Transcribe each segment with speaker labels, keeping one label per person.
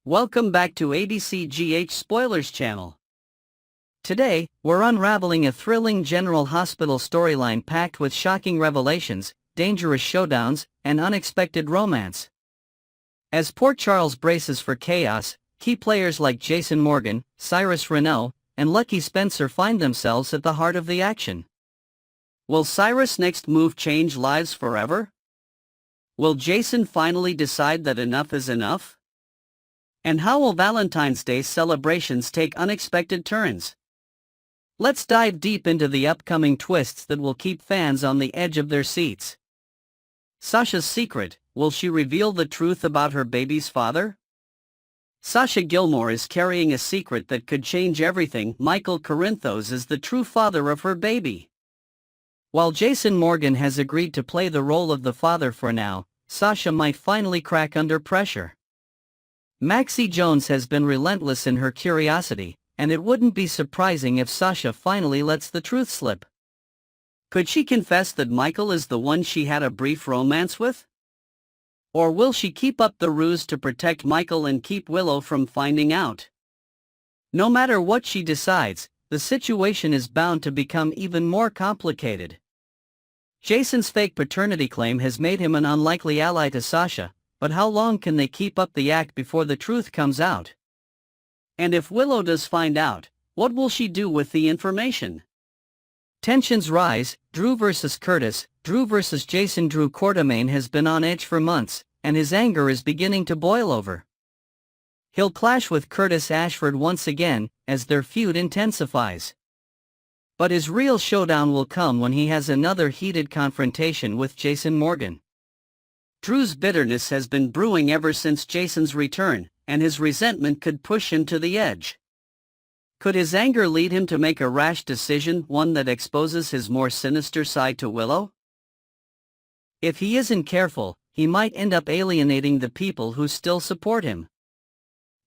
Speaker 1: Welcome back to ABCGH Spoilers channel. Today, we're unraveling a thrilling General Hospital storyline packed with shocking revelations, dangerous showdowns, and unexpected romance. As Port Charles braces for chaos, key players like Jason Morgan, Cyrus Renault, and Lucky Spencer find themselves at the heart of the action. Will Cyrus' next move change lives forever? Will Jason finally decide that enough is enough? And how will Valentine's Day celebrations take unexpected turns? Let's dive deep into the upcoming twists that will keep fans on the edge of their seats. Sasha's secret, will she reveal the truth about her baby's father? Sasha Gilmore is carrying a secret that could change everything. Michael Corinthos is the true father of her baby. While Jason Morgan has agreed to play the role of the father for now, Sasha might finally crack under pressure. Maxie Jones has been relentless in her curiosity, and it wouldn't be surprising if Sasha finally lets the truth slip. Could she confess that Michael is the one she had a brief romance with? Or will she keep up the ruse to protect Michael and keep Willow from finding out? No matter what she decides, the situation is bound to become even more complicated. Jason's fake paternity claim has made him an unlikely ally to Sasha, but how long can they keep up the act before the truth comes out? And if Willow does find out, what will she do with the information? Tensions rise. Drew versus Curtis, Drew versus Jason. Drew Quartermain has been on edge for months, and his anger is beginning to boil over. He'll clash with Curtis Ashford once again, as their feud intensifies. But his real showdown will come when he has another heated confrontation with Jason Morgan. Drew's bitterness has been brewing ever since Jason's return, and his resentment could push him to the edge. Could his anger lead him to make a rash decision, one that exposes his more sinister side to Willow? If he isn't careful, he might end up alienating the people who still support him.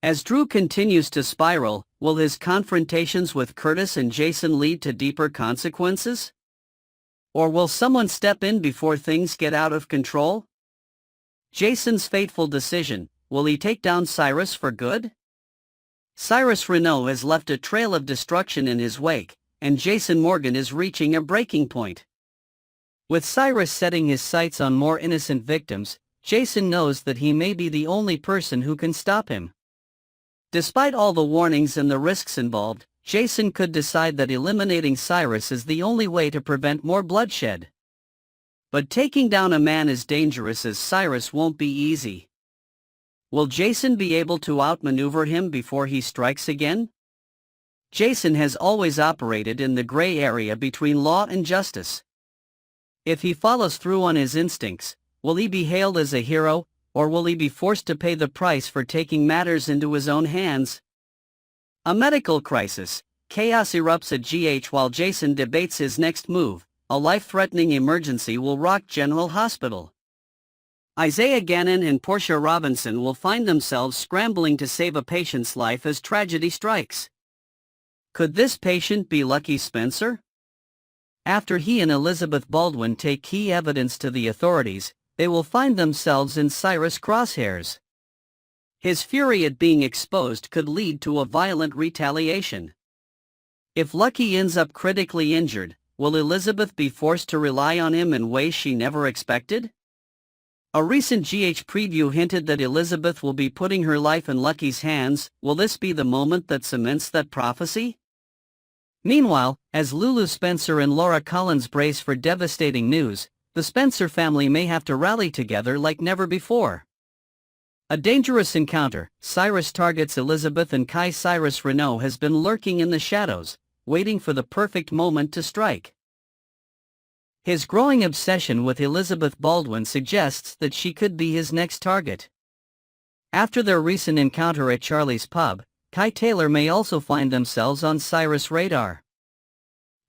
Speaker 1: As Drew continues to spiral, will his confrontations with Curtis and Jason lead to deeper consequences? Or will someone step in before things get out of control? Jason's fateful decision, will he take down Cyrus for good? Cyrus Renault has left a trail of destruction in his wake, and Jason Morgan is reaching a breaking point. With Cyrus setting his sights on more innocent victims, Jason knows that he may be the only person who can stop him. Despite all the warnings and the risks involved, Jason could decide that eliminating Cyrus is the only way to prevent more bloodshed. But taking down a man as dangerous as Cyrus won't be easy. Will Jason be able to outmaneuver him before he strikes again? Jason has always operated in the gray area between law and justice. If he follows through on his instincts, will he be hailed as a hero, or will he be forced to pay the price for taking matters into his own hands? A medical crisis. Chaos erupts at GH while Jason debates his next move. A life-threatening emergency will rock General Hospital. Isaiah Gannon and Portia Robinson will find themselves scrambling to save a patient's life as tragedy strikes. Could this patient be Lucky Spencer? After he and Elizabeth Baldwin take key evidence to the authorities, they will find themselves in Cyrus' crosshairs. His fury at being exposed could lead to a violent retaliation. If Lucky ends up critically injured, will Elizabeth be forced to rely on him in ways she never expected? A recent GH preview hinted that Elizabeth will be putting her life in Lucky's hands. Will this be the moment that cements that prophecy? Meanwhile, as Lulu Spencer and Laura Collins brace for devastating news, the Spencer family may have to rally together like never before. A dangerous encounter. Cyrus targets Elizabeth and Kai. Cyrus Renault has been lurking in the shadows, waiting for the perfect moment to strike. His growing obsession with Elizabeth Baldwin suggests that she could be his next target. After their recent encounter at Charlie's pub, Kai Taylor may also find themselves on Cyrus' radar.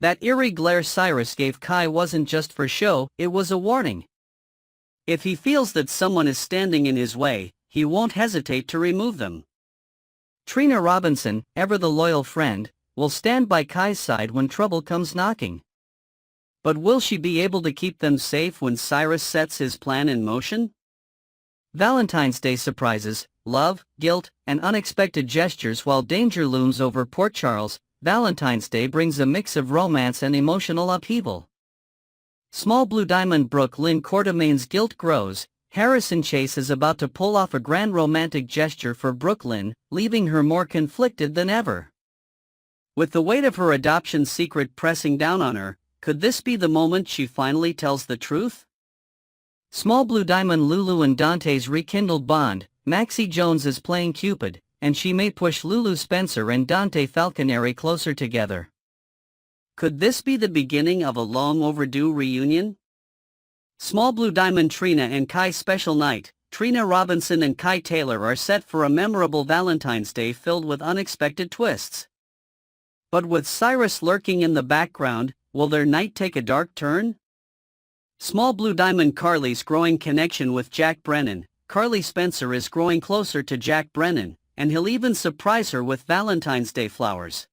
Speaker 1: That eerie glare Cyrus gave Kai wasn't just for show, it was a warning. If he feels that someone is standing in his way, he won't hesitate to remove them. Trina Robinson, ever the loyal friend, will stand by Kai's side when trouble comes knocking. But will she be able to keep them safe when Cyrus sets his plan in motion? Valentine's Day surprises. love, guilt, and unexpected gestures. While danger looms over Port Charles, Valentine's Day brings a mix of romance and emotional upheaval. Small Blue Diamond Brooklyn Quartermain's guilt grows. Harrison Chase is about to pull off a grand romantic gesture for Brooklyn, leaving her more conflicted than ever. With the weight of her adoption secret pressing down on her, could this be the moment she finally tells the truth? Small Blue Diamond Lulu and Dante's rekindled bond. Maxie Jones is playing Cupid, and she may push Lulu Spencer and Dante Falconeri closer together. Could this be the beginning of a long overdue reunion? Small Blue Diamond Trina and Kai's special night. Trina Robinson and Kai Taylor are set for a memorable Valentine's Day filled with unexpected twists. But with Cyrus lurking in the background, will their night take a dark turn? Small Blue Diamond Carly's growing connection with Jack Brennan. Carly Spencer is growing closer to Jack Brennan, and he'll even surprise her with Valentine's Day flowers.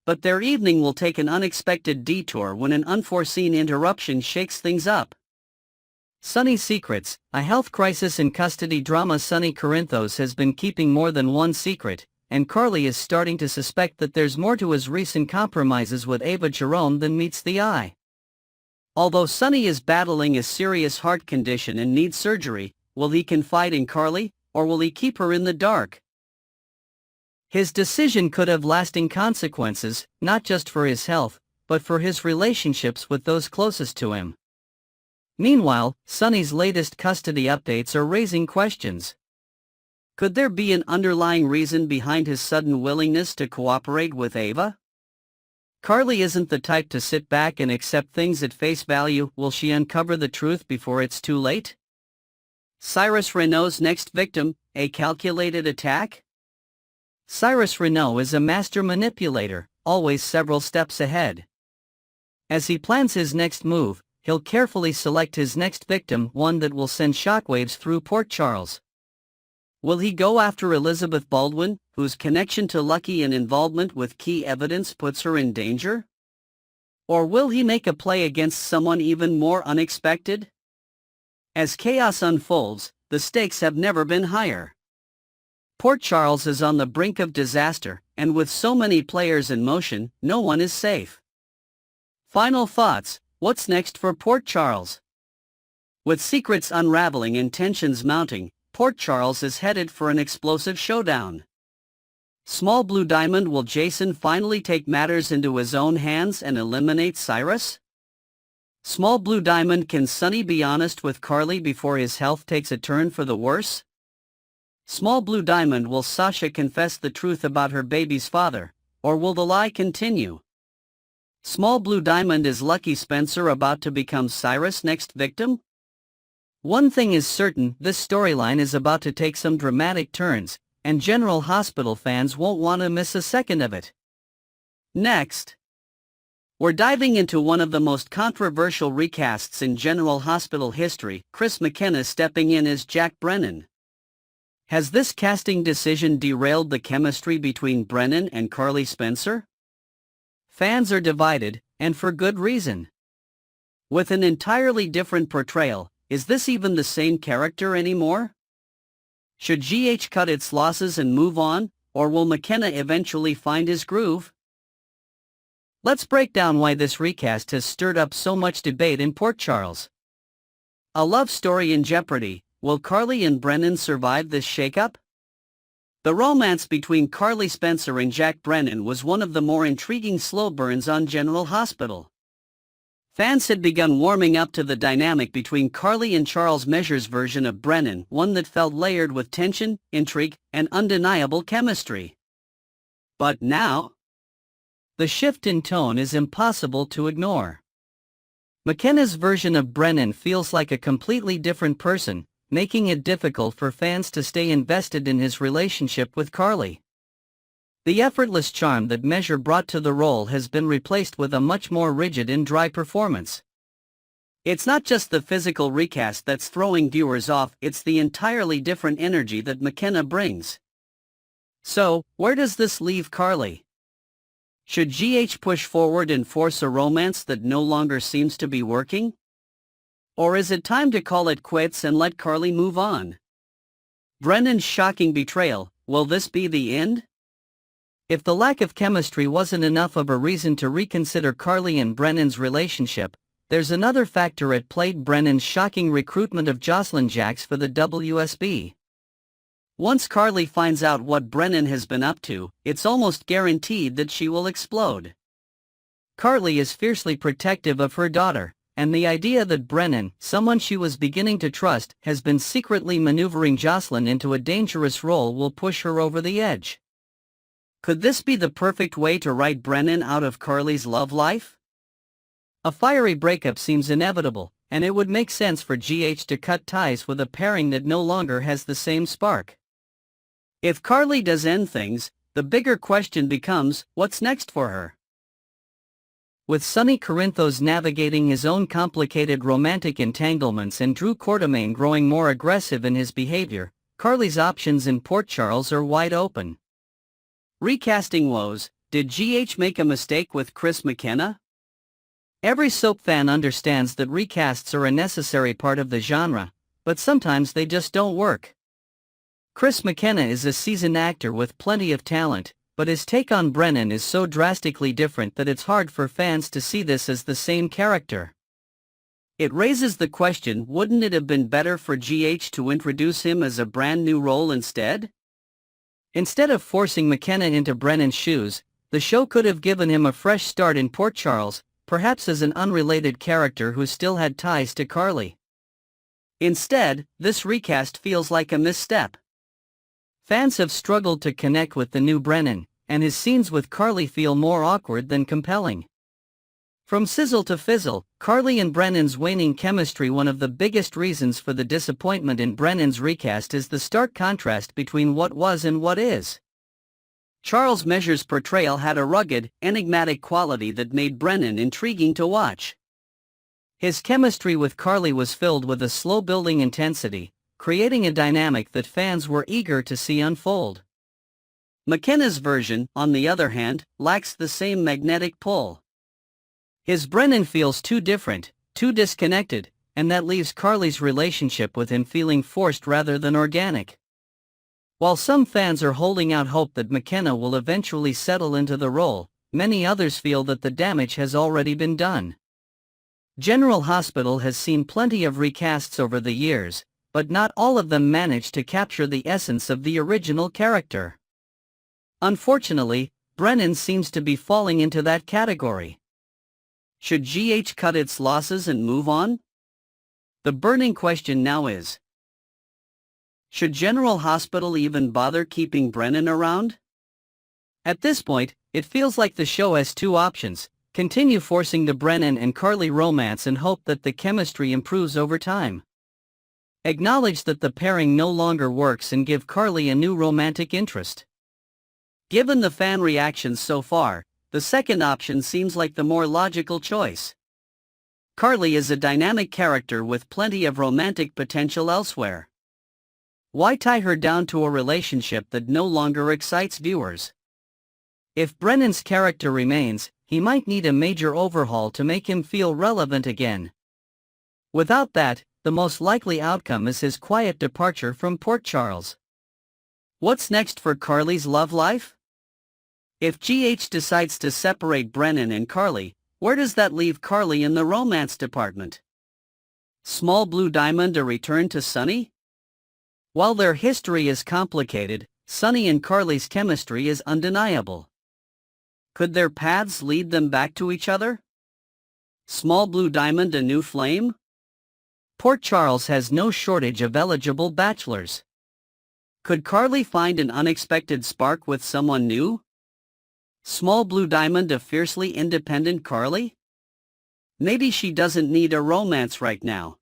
Speaker 1: But their evening will take an unexpected detour when an unforeseen interruption shakes things up. Sunny's Secrets, a health crisis in custody drama. Sunny Corinthos has been keeping more than one secret, and Carly is starting to suspect that there's more to his recent compromises with Ava Jerome than meets the eye. Although Sunny is battling a serious heart condition and needs surgery, will he confide in Carly, or will he keep her in the dark? His decision could have lasting consequences, not just for his health, but for his relationships with those closest to him. Meanwhile, Sunny's latest custody updates are raising questions. Could there be an underlying reason behind his sudden willingness to cooperate with Ava? Carly isn't the type to sit back and accept things at face value. Will she uncover the truth before it's too late? Cyrus Renault's next victim, a calculated attack? Cyrus Renault is a master manipulator, always several steps ahead. As he plans his next move, he'll carefully select his next victim, one that will send shockwaves through Port Charles. Will he go after Elizabeth Baldwin, whose connection to Lucky and involvement with key evidence puts her in danger? Or will he make a play against someone even more unexpected? As chaos unfolds, the stakes have never been higher. Port Charles is on the brink of disaster, and with so many players in motion, no one is safe. Final thoughts: what's next for Port Charles? With secrets unraveling and tensions mounting, Port Charles is headed for an explosive showdown. Small Blue Diamond: will Jason finally take matters into his own hands and eliminate Cyrus? Small Blue Diamond: can Sunny be honest with Carly before his health takes a turn for the worse? Small Blue Diamond: will Sasha confess the truth about her baby's father, or will the lie continue? Small Blue Diamond: is Lucky Spencer about to become Cyrus' next victim? One thing is certain, this storyline is about to take some dramatic turns, and General Hospital fans won't want to miss a second of it. Next, we're diving into one of the most controversial recasts in General Hospital history, Chris McKenna stepping in as Jack Brennan. Has this casting decision derailed the chemistry between Brennan and Carly Spencer? Fans are divided, and for good reason. With an entirely different portrayal, is this even the same character anymore? Should GH cut its losses and move on, or will McKenna eventually find his groove? Let's break down why this recast has stirred up so much debate in Port Charles. A love story in jeopardy: will Carly and Brennan survive this shakeup? The romance between Carly Spencer and Jack Brennan was one of the more intriguing slow burns on General Hospital. Fans had begun warming up to the dynamic between Carly and Charles Measure's version of Brennan, one that felt layered with tension, intrigue, and undeniable chemistry. But now, the shift in tone is impossible to ignore. McKenna's version of Brennan feels like a completely different person, making it difficult for fans to stay invested in his relationship with Carly. The effortless charm that Measure brought to the role has been replaced with a much more rigid and dry performance. It's not just the physical recast that's throwing viewers off, it's the entirely different energy that McKenna brings. So, where does this leave Carly? Should GH push forward and force a romance that no longer seems to be working? Or is it time to call it quits and let Carly move on? Brennan's shocking betrayal, will this be the end? If the lack of chemistry wasn't enough of a reason to reconsider Carly and Brennan's relationship, there's another factor at play: Brennan's shocking recruitment of Jocelyn Jacks for the WSB. Once Carly finds out what Brennan has been up to, it's almost guaranteed that she will explode. Carly is fiercely protective of her daughter, and the idea that Brennan, someone she was beginning to trust, has been secretly maneuvering Jocelyn into a dangerous role will push her over the edge. Could this be the perfect way to write Brennan out of Carly's love life? A fiery breakup seems inevitable, and it would make sense for GH to cut ties with a pairing that no longer has the same spark. If Carly does end things, the bigger question becomes, what's next for her? With Sonny Corinthos navigating his own complicated romantic entanglements and Drew Quartermain growing more aggressive in his behavior, Carly's options in Port Charles are wide open. Recasting woes: did GH make a mistake with Chris McKenna? Every soap fan understands that recasts are a necessary part of the genre, but sometimes they just don't work. Chris McKenna is a seasoned actor with plenty of talent, but his take on Brennan is so drastically different that it's hard for fans to see this as the same character. It raises the question, wouldn't it have been better for GH to introduce him as a brand new role instead? Instead of forcing McKenna into Brennan's shoes, the show could have given him a fresh start in Port Charles, perhaps as an unrelated character who still had ties to Carly. Instead, this recast feels like a misstep. Fans have struggled to connect with the new Brennan, and his scenes with Carly feel more awkward than compelling. From sizzle to fizzle, Carly and Brennan's waning chemistry. One of the biggest reasons for the disappointment in Brennan's recast is the stark contrast between what was and what is. Charles Measure's portrayal had a rugged, enigmatic quality that made Brennan intriguing to watch. His chemistry with Carly was filled with a slow-building intensity, creating a dynamic that fans were eager to see unfold. McKenna's version, on the other hand, lacks the same magnetic pull. His Brennan feels too different, too disconnected, and that leaves Carly's relationship with him feeling forced rather than organic. While some fans are holding out hope that McKenna will eventually settle into the role, many others feel that the damage has already been done. General Hospital has seen plenty of recasts over the years, but not all of them manage to capture the essence of the original character. Unfortunately, Brennan seems to be falling into that category. Should GH cut its losses and move on? The burning question now is, should General Hospital even bother keeping Brennan around? At this point, it feels like the show has two options: continue forcing the Brennan and Carly romance and hope that the chemistry improves over time. Acknowledge that the pairing no longer works and give Carly a new romantic interest. Given the fan reactions so far, the second option seems like the more logical choice. Carly is a dynamic character with plenty of romantic potential elsewhere. Why tie her down to a relationship that no longer excites viewers? If Brennan's character remains, he might need a major overhaul to make him feel relevant again. Without that, the most likely outcome is his quiet departure from Port Charles. What's next for Carly's love life? If GH decides to separate Brennan and Carly, where does that leave Carly in the romance department? Small Blue Diamond a return to Sonny? While their history is complicated, Sonny and Carly's chemistry is undeniable. Could their paths lead them back to each other? Small Blue Diamond a new flame? Port Charles has no shortage of eligible bachelors. Could Carly find an unexpected spark with someone new? Small Blue Diamond a fiercely independent Carly? Maybe she doesn't need a romance right now.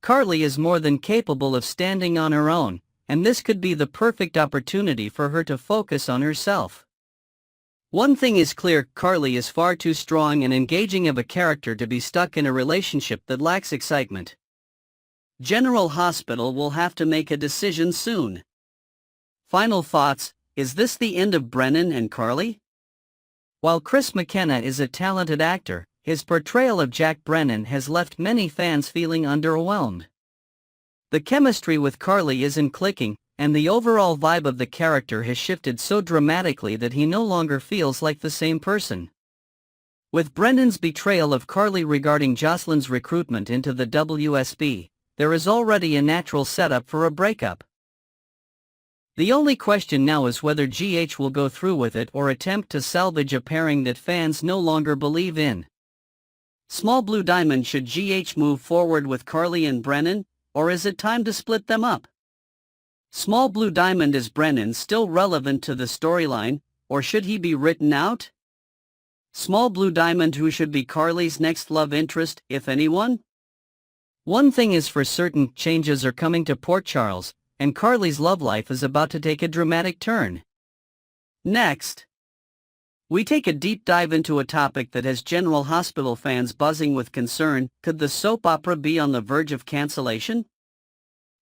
Speaker 1: Carly is more than capable of standing on her own, and this could be the perfect opportunity for her to focus on herself. One thing is clear: Carly is far too strong and engaging of a character to be stuck in a relationship that lacks excitement. General Hospital will have to make a decision soon. Final thoughts: is this the end of Brennan and Carly? While Chris McKenna is a talented actor, his portrayal of Jack Brennan has left many fans feeling underwhelmed. The chemistry with Carly isn't clicking, and the overall vibe of the character has shifted so dramatically that he no longer feels like the same person. With Brennan's betrayal of Carly regarding Jocelyn's recruitment into the WSB, there is already a natural setup for a breakup. The only question now is whether GH will go through with it or attempt to salvage a pairing that fans no longer believe in. Small Blue Diamond, should GH move forward with Carly and Brennan, or is it time to split them up? Small Blue Diamond, is Brennan still relevant to the storyline, or should he be written out? Small Blue Diamond, who should be Carly's next love interest, if anyone? One thing is for certain, changes are coming to Port Charles, and Carly's love life is about to take a dramatic turn. Next, we take a deep dive into a topic that has General Hospital fans buzzing with concern. Could the soap opera be on the verge of cancellation?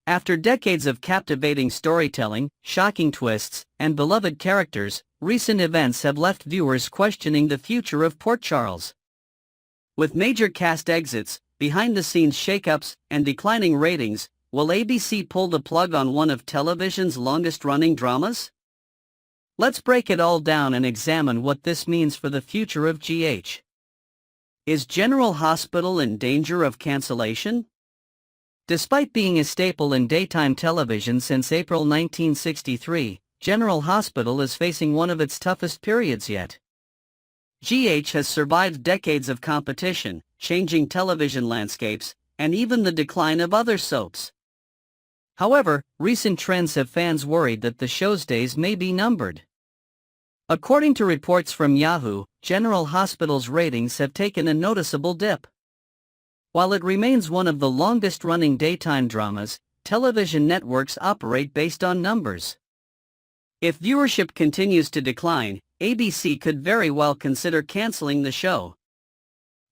Speaker 1: After decades of captivating storytelling, shocking twists, and beloved characters, recent events have left viewers questioning the future of Port Charles. With major cast exits, behind-the-scenes shakeups, and declining ratings, will ABC pull the plug on one of television's longest-running dramas? Let's break it all down and examine what this means for the future of GH. Is General Hospital in danger of cancellation? Despite being a staple in daytime television since April 1963, General Hospital is facing one of its toughest periods yet. GH has survived decades of competition, changing television landscapes, and even the decline of other soaps. However, recent trends have fans worried that the show's days may be numbered. According to reports from Yahoo, General Hospital's ratings have taken a noticeable dip. While it remains one of the longest-running daytime dramas, television networks operate based on numbers. If viewership continues to decline, ABC could very well consider canceling the show.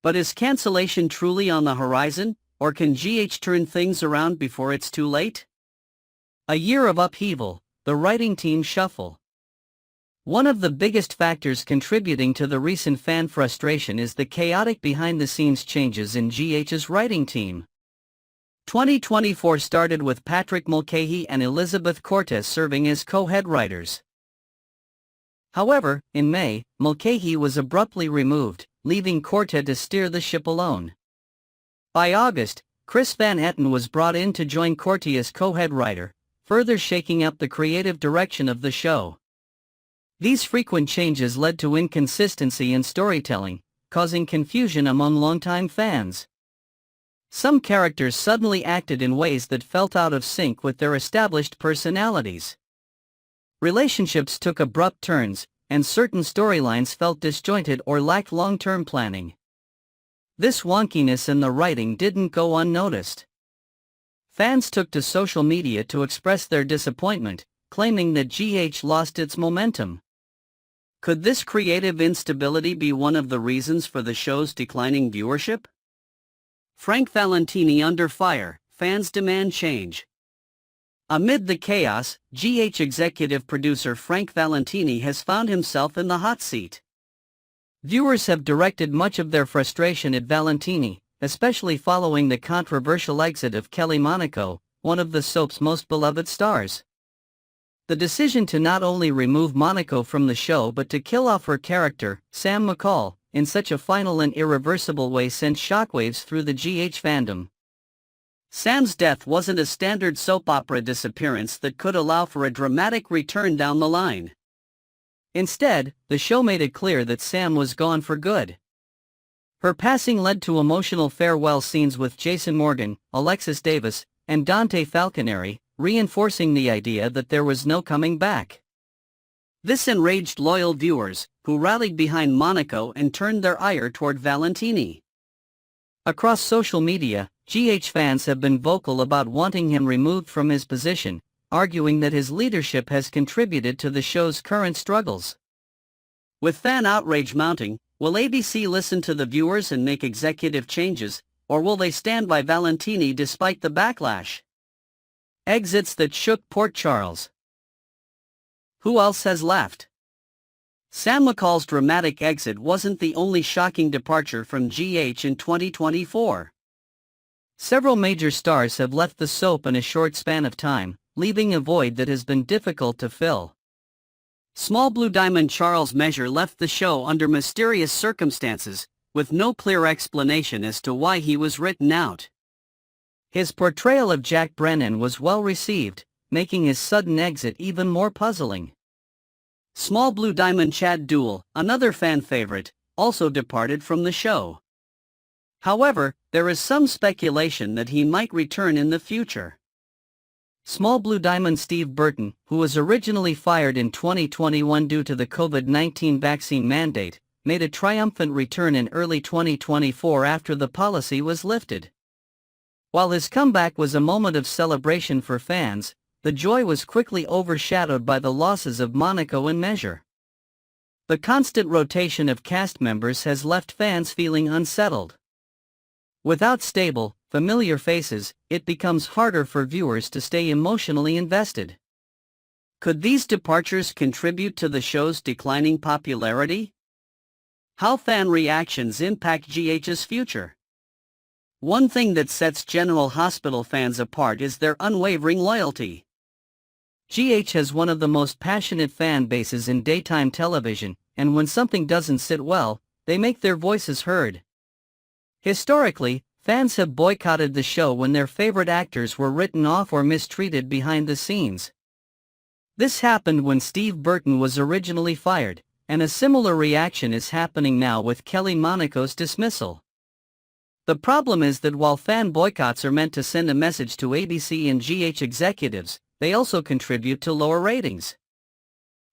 Speaker 1: But is cancellation truly on the horizon, or can GH turn things around before it's too late? A year of upheaval, the writing team shuffle. One of the biggest factors contributing to the recent fan frustration is the chaotic behind-the-scenes changes in GH's writing team. 2024 started with Patrick Mulcahy and Elizabeth Cortez serving as co-head writers. However, in May, Mulcahy was abruptly removed, leaving Cortez to steer the ship alone. By August, Chris Van Etten was brought in to join Cortez as co-head writer, further shaking up the creative direction of the show. These frequent changes led to inconsistency in storytelling, causing confusion among longtime fans. Some characters suddenly acted in ways that felt out of sync with their established personalities. Relationships took abrupt turns, and certain storylines felt disjointed or lacked long-term planning. This wonkiness in the writing didn't go unnoticed. Fans took to social media to express their disappointment, claiming that GH lost its momentum. Could this creative instability be one of the reasons for the show's declining viewership? Frank Valentine under fire, fans demand change. Amid the chaos, GH executive producer Frank Valentine has found himself in the hot seat. Viewers have directed much of their frustration at Valentine, especially following the controversial exit of Kelly Monaco, one of the soap's most beloved stars. The decision to not only remove Monaco from the show but to kill off her character, Sam McCall, in such a final and irreversible way sent shockwaves through the GH fandom. Sam's death wasn't a standard soap opera disappearance that could allow for a dramatic return down the line. Instead, the show made it clear that Sam was gone for good. Her passing led to emotional farewell scenes with Jason Morgan, Alexis Davis, and Dante Falconeri, reinforcing the idea that there was no coming back. This enraged loyal viewers, who rallied behind Monaco and turned their ire toward Valentine. Across social media, GH fans have been vocal about wanting him removed from his position, arguing that his leadership has contributed to the show's current struggles. With fan outrage mounting, will ABC listen to the viewers and make executive changes, or will they stand by Valentine despite the backlash? Exits that shook Port Charles. Who else has left? Sam McCall's dramatic exit wasn't the only shocking departure from GH in 2024. Several major stars have left the soap in a short span of time, leaving a void that has been difficult to fill. Small Blue Diamond Charles Measure left the show under mysterious circumstances, with no clear explanation as to why he was written out. His portrayal of Jack Brennan was well received, making his sudden exit even more puzzling. Small Blue Diamond Chad Duell, another fan favorite, also departed from the show. However, there is some speculation that he might return in the future. Small Blue Diamond Steve Burton, who was originally fired in 2021 due to the COVID-19 vaccine mandate, made a triumphant return in early 2024 after the policy was lifted. While his comeback was a moment of celebration for fans, the joy was quickly overshadowed by the losses of Monaco and Measure. The constant rotation of cast members has left fans feeling unsettled. Without stable, familiar faces, it becomes harder for viewers to stay emotionally invested. Could these departures contribute to the show's declining popularity? How fan reactions impact GH's future? One thing that sets General Hospital fans apart is their unwavering loyalty. GH has one of the most passionate fan bases in daytime television, and when something doesn't sit well, they make their voices heard. Historically, fans have boycotted the show when their favorite actors were written off or mistreated behind the scenes. This happened when Steve Burton was originally fired, and a similar reaction is happening now with Kelly Monaco's dismissal. The problem is that while fan boycotts are meant to send a message to ABC and GH executives, they also contribute to lower ratings.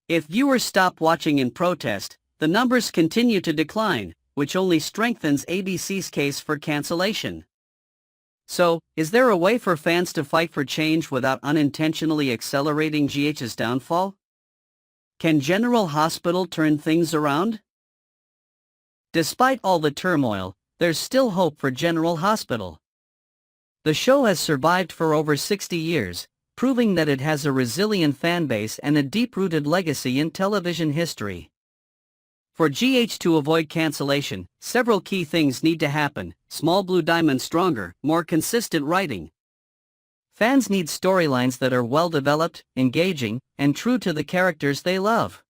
Speaker 1: If viewers stop watching in protest, the numbers continue to decline, which only strengthens ABC's case for cancellation. So, is there a way for fans to fight for change without unintentionally accelerating GH's downfall? Can General Hospital turn things around? Despite all the turmoil, there's still hope for General Hospital. The show has survived for over 60 years, proving that it has a resilient fanbase and a deep-rooted legacy in television history. For GH to avoid cancellation, several key things need to happen: Small Blue Diamond stronger, more consistent writing. Fans need storylines that are well-developed, engaging, and true to the characters they love.